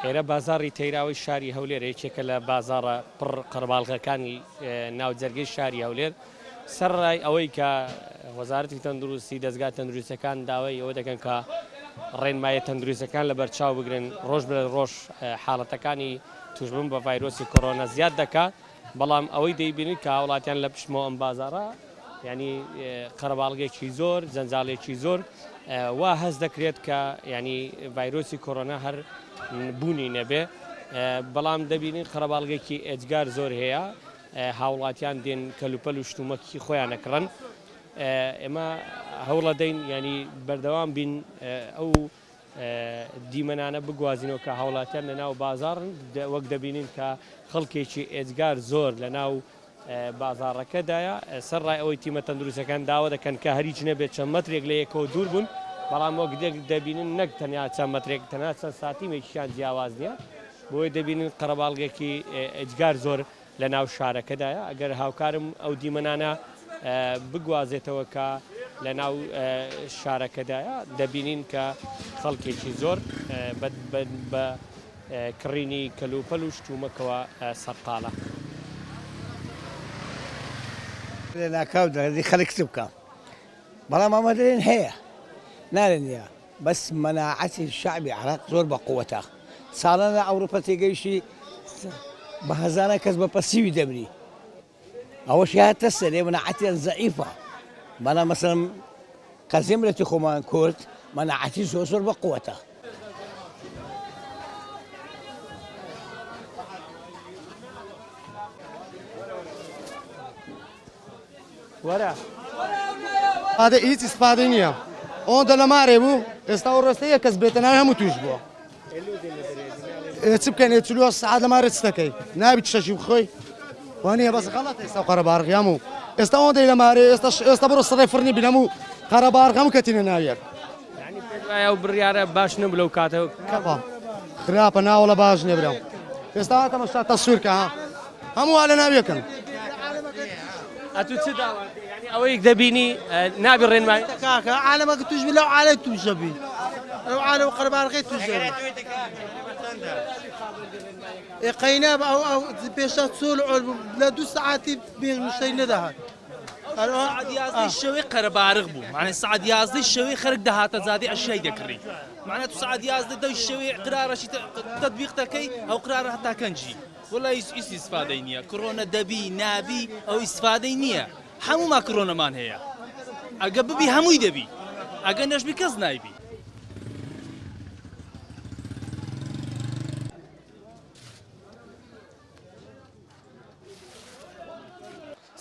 ئێرە بازاڕی تەیراوی شاری هەولێر یەکێکە لە بازاڕە پڕ قەرباڵغەکانی ناوجەرگەی شاری هەولێر سەرڕای ئەوەی کە وەزارەتی تەندروستی دەستگا تەندروستەکان داوای ئەوە دەکەن کە ڕێنمایە تەندروستەکان لە بەرچاو بگرن ڕۆژ بە ڕۆژ حاڵەتەکانی توشبوون بە ڤایرۆسی کۆرۆنا زیاد دەکات بەڵام ئەوەی دەیبینیت کە وڵاتیان لە پشتمەوە ئەم بازاڕە ینی قەرەباڵغێکی زۆر جەنجاڵێکی زۆر وا هەست دەکرێت کە ینی ڤایرۆسی کۆرۆنا هەر بوونی نەبێ بەڵام دەبینین قەرەباڵغێکی ئێجگار زۆر هەیە هاوڵاتیان دێن کەلوپەل و شتومەکی خۆیان نەکڕن ئێمە هەوڵە دەین ینی بەردەوام بین ئەو دیمەنانە بگوازینەوە کە هاوڵاتیان لە ناو بازاڕن وەک دەبینین کە خەڵکێکی ئێجگار زۆر لە ناو بازاڕەکەدایە سەرڕای ئەوەی تیمە تەندروستەکان داوا دەکەن کە هەریچ نەبێت چەند مەترێک لە یەکەوە دوور بوون بەڵام وەک دەبینن نەک تەنیا چەند مەترێک تەنها چەند ساتیمێکیان جیاواز نییە بۆی دەبینن قەرەباڵغێکی ئێجگار زۆر لە ناو شارەکەدایە ئەگەر هاوکارم ئەو دیمەنانە بگوازێتەوە کە لە ناو شارەکەدایە دەبینین کە خەڵکێکی زۆر بە کڕینی کەلوپەل و شتومەکەوە سەرقاڵە لە ناکاو دەردی خەڵک بکە بەڵام ئەمە دەرێن هەیە نارێن نیە بەس مەناعەتی شعبی عێراق زۆر بە قووەتە ساڵان لە ئەوروپا تێگەیشتی بە هەزارە کەس بە پەسیوی دەبری ئەوەش هاتە سەرێ مەناعەتیان زەعیفە بەڵام مەسەڵەن قەزیە ملەتی خۆمان کورد مەناعەتی زۆر زۆر بە قووەتە وەرە هذا هیچ ئیسپادەی نییە ئەوەندە لە مارێ بوو ئێستا ئەو ڕێستەیە کەس بێتە ناوی هەموو توش بووە چ بکەین چلووە سعات لە مارێ چ دەکەی نابی شەشی بخۆی وانە بەس غەڵەتە ئێستا قەرەباڵغی هەموو ئێستا ئەوەندەی لە مارێ ئێستا بڕۆ سەڕێ فڕنی بین هەموو قەرەباڵغ هەموو کەتینە ناویەک ئەو بڕیارە باش نەبوو لەو کاتەوە کەڵا خراپە ناوەڵە باش نێبرام ئێستا هاتەمەشتا تەسوورکە هەموو وا لە ناویەکەن ئەتو چ داوە ئەوەی دەبینی نابی ڕێنمای کاکە عالەمەکە توش بی لەو عالەی توشە بی ئەو عالە و قەرەباڵغی توشە بی قەینا بە ئەو پێشە چۆل لە 2 ساعتی بێمشەی نەداهات سعد یازدەی شەوەی قەرەباڵغ بوو معنی سعد یازدەی شەوەی خەرک دەهاتە زادی ئەشیای دەکڕی معنی تو سعد یازدە دەی شەوەی قرارەشی تەطبیق دەکەی ئەو قرارە هەتا کەنجی وڵای هیچ ئیسفادەی نییە کۆرۆنە دەبی نابی ئەو ئیسفادەی نییە هەمووما کۆرۆنەمان هەیە ئەگە ببی هەمووی دەبی ئەگە نەشبی کەس نایبی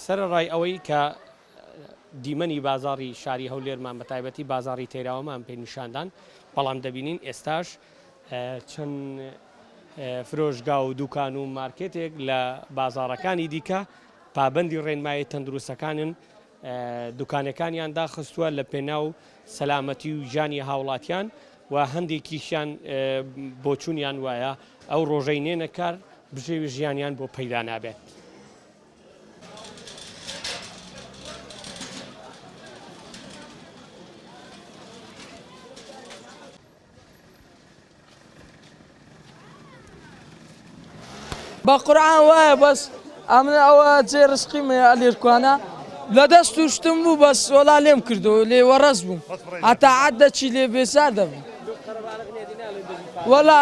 سەرڕای ئەوەی کە دیمەنی بازاڕی شاری هەولێرمان بە تایبەتی بازاڕی تێراوەمان پێی نیشاندان بەڵام دەبینین ئێستاش چەند فرۆشگا و دوکان و مارکێتێک لە بازاڕەکانی دیکە پابەندی ڕێنمایی تەندروستەکانن دوکانەکانیان داخستووە لە پێناو سەلامەتی و ژانی هاوڵاتیان و هەندێکیشیان بۆچوونیان وایە ئەو ڕۆژەی نێنە کار بژێوی ژیانیان بۆ پەیدا نابێت. بە قورعان وایە بەس ئەمن ئەوە جێ ڕسقی ئەلێرکوانە لە دەست توشتم بوو بەس وەڵا لێم کردو لێ وەڕەس بووم هەتا عەد دەچی لێ بێزار دەبوو وەڵا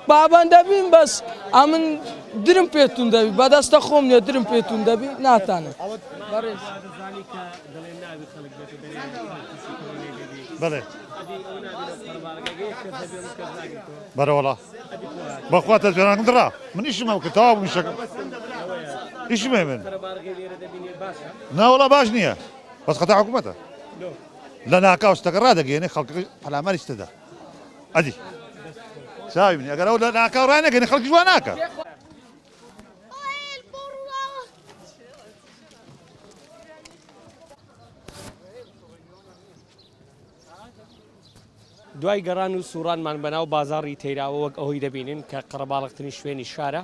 بابەن دەبین بەس ئەمن درم پێتون دەبی بەدەستە خۆم نیە درم پێتون دەبی ناتانێت بەڵێ بەرەوەڵا بەخوا تەجاران درا من ئیشم ئەو کتاب میشەکەم ئیشمێ من ناوەڵا باش نییە بەس خەتا حکوومەتە لە ناکاو شتەکە ڕادەگەێنێ خەڵکی پەلاماری شتەدا ئەدی چاوی منی ئەگەر ئەو لە ناکاو ڕانەگەێنێ خەڵکی جوان ناکە دوای گەڕان و سوورانمان بەناو بازاڕی تەیراوە وەک ئەوەی دەبینین کە قەرەباڵغترین شوێنی شارە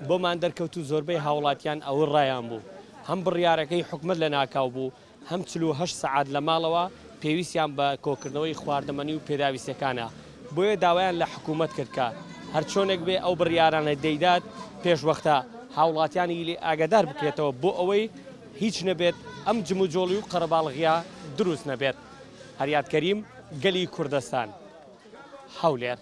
بۆمان دەرکەوت و زۆربەی هاوڵاتیان ئەوە ڕایان بوو هەم بڕیارەکەی حکومت لە ناکاو بوو هەم 48 سعات لە ماڵەوە پێویستیان بە کۆکردنەوەی خواردەمەنی و پێداویستەکانە بۆیە داوایان لە حکوومەت کرد کە هەر چۆنێک بێ ئەو بڕیارانە دەیدات پێشوەختە هاوڵاتیانی لێ ئاگادار بکرێتەوە بۆ ئەوەی هیچ نەبێت ئەم جم و جۆڵی و قەرەباڵغیا دروست نەبێت. هەریات کەریم، گەلی کوردستان، هەولێر.